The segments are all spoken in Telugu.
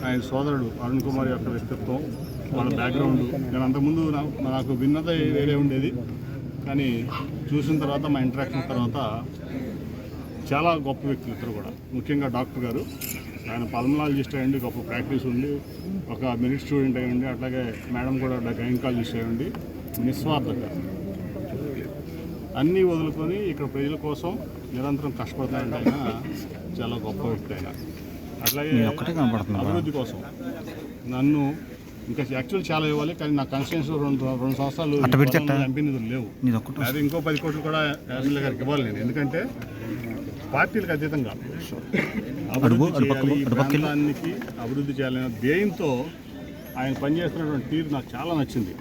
ఆయన సోదరుడు అరుణ్ కుమార్ యొక్క వ్యక్తిత్వం, వాళ్ళ బ్యాక్గ్రౌండ్ నేను అంతకుముందు నాకు భిన్నత వేరే ఉండేది, కానీ చూసిన తర్వాత మా ఇంటరాక్షన్ తర్వాత చాలా గొప్ప వ్యక్తులు ఇద్దరు కూడా. ముఖ్యంగా డాక్టర్ గారు, ఆయన పల్మనాలజిస్ట్ అయ్యండి, గొప్ప ప్రాక్టీస్ ఉండి, ఒక మెరిట్ స్టూడెంట్ అయ్యండి. అట్లాగే మేడం కూడా గైనకాలజిస్ట్ అయ్యండి. నిస్వార్థంగా అన్నీ వదులుకొని ఇక్కడ ప్రజల కోసం నిరంతరం కష్టపడతాయంటే ఆయన చాలా గొప్ప వ్యక్తి. ఆయన అట్లాగే అభివృద్ధి కోసం నన్ను ఇంకా యాక్చువల్ చాలా ఇవ్వాలి, కానీ నా కాన్స్టిట్యూన్సీలో రెండు సంవత్సరాలు ఎంపీ నిధులు లేవు. అది ఇంకో 10 కోట్లు కూడా ఎమ్మెల్యే గారికి ఇవ్వాలి నేను. ఎందుకంటే పార్టీలకు అతీతంగా ప్రాంతానికి అభివృద్ధి చేయాలనే ధ్యేయంతో ఆయన పనిచేస్తున్నటువంటి తీరు నాకు చాలా నచ్చింది.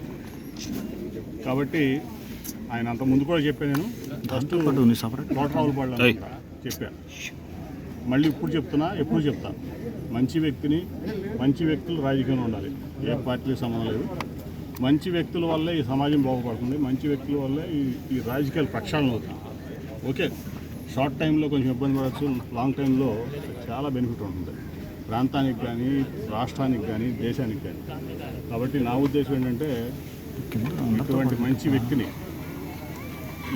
కాబట్టి ఆయన అంత ముందు కూడా చెప్పాను, నేను ఫస్ట్ తోటరావులపాడు చెప్పాను, మళ్ళీ ఇప్పుడు చెప్తున్నా, ఎప్పుడు చెప్తాను. మంచి వ్యక్తులు రాజకీయంలో ఉండాలి, ఏ పార్టీకి సంబంధం లేదు. మంచి వ్యక్తుల వల్లే ఈ సమాజం బాగుపడుతుంది, మంచి వ్యక్తుల వల్లే ఈ రాజకీయాలు ప్రక్షాళన అవుతుంది. ఓకే, షార్ట్ టైంలో కొంచెం ఇబ్బంది పడవచ్చు, లాంగ్ టైంలో చాలా బెనిఫిట్ ఉంటుంది ప్రాంతానికి కానీ, రాష్ట్రానికి కానీ, దేశానికి కానీ. కాబట్టి నా ఉద్దేశం ఏంటంటే ఇటువంటి మంచి వ్యక్తిని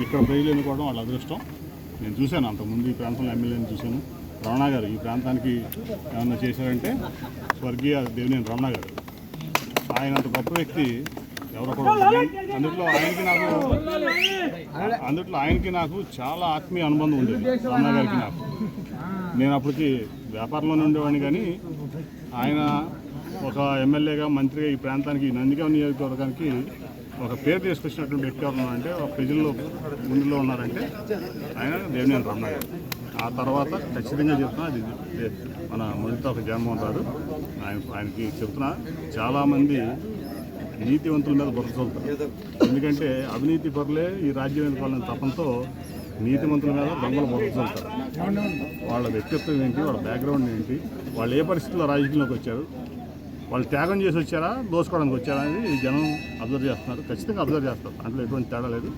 ఇక్కడ ప్రజలు ఎన్నుకోవడం వాళ్ళ అదృష్టం. నేను చూశాను అంతకుముందు ఈ ప్రాంతంలో ఎమ్మెల్యేని చూశాను. రమణ గారు ఈ ప్రాంతానికి ఏమన్నా చేశారంటే స్వర్గీయ దేవినేని రమణ గారు. ఆయన అంత గొప్ప వ్యక్తి ఎవరో కూడా. అందుట్లో ఆయనకి నాకు చాలా ఆత్మీయ అనుబంధం ఉండేది, రమణ గారికి నాకు. నేను అప్పటికి వ్యాపారంలోనే ఉండేవాడిని, కానీ ఆయన ఒక ఎమ్మెల్యేగా, మంత్రిగా ఈ ప్రాంతానికి, నందిగామ నియోజకవర్గానికి ఒక పేరు తీసుకొచ్చినటువంటి వ్యక్తి ఎవరున్నారంటే, ఒక ప్రజల్లో ముందులో ఉన్నారంటే ఆయన దేవినేని రమణ గారు. ఆ తర్వాత ఖచ్చితంగా చెప్తున్నా, అది మన మొదటితో ఒక జగన్మోహన్ రావు ఆయనకి చెప్తున్నా, చాలామంది నీతివంతుల మీద బుర్ర చల్లుతారు. ఎందుకంటే అవినీతి పరులే ఈ రాజ్యం ఎన్నుకోవాలని తపంతో నీతివంతుల మీద దొంగలు బుర్ర చల్లుతారు. వాళ్ళ వ్యక్తిత్వం ఏంటి, వాళ్ళ బ్యాక్గ్రౌండ్ ఏంటి, వాళ్ళు ఏ పరిస్థితుల్లో రాజకీయంలోకి వచ్చారు, వాళ్ళు త్యాగం చేసి వచ్చారా, దోసుకోవడానికి వచ్చారా అనేది జనం అబ్జర్వ్ చేస్తున్నారు. ఖచ్చితంగా అబ్జర్వ్ చేస్తారు, అందులో ఎటువంటి తేడా లేదు.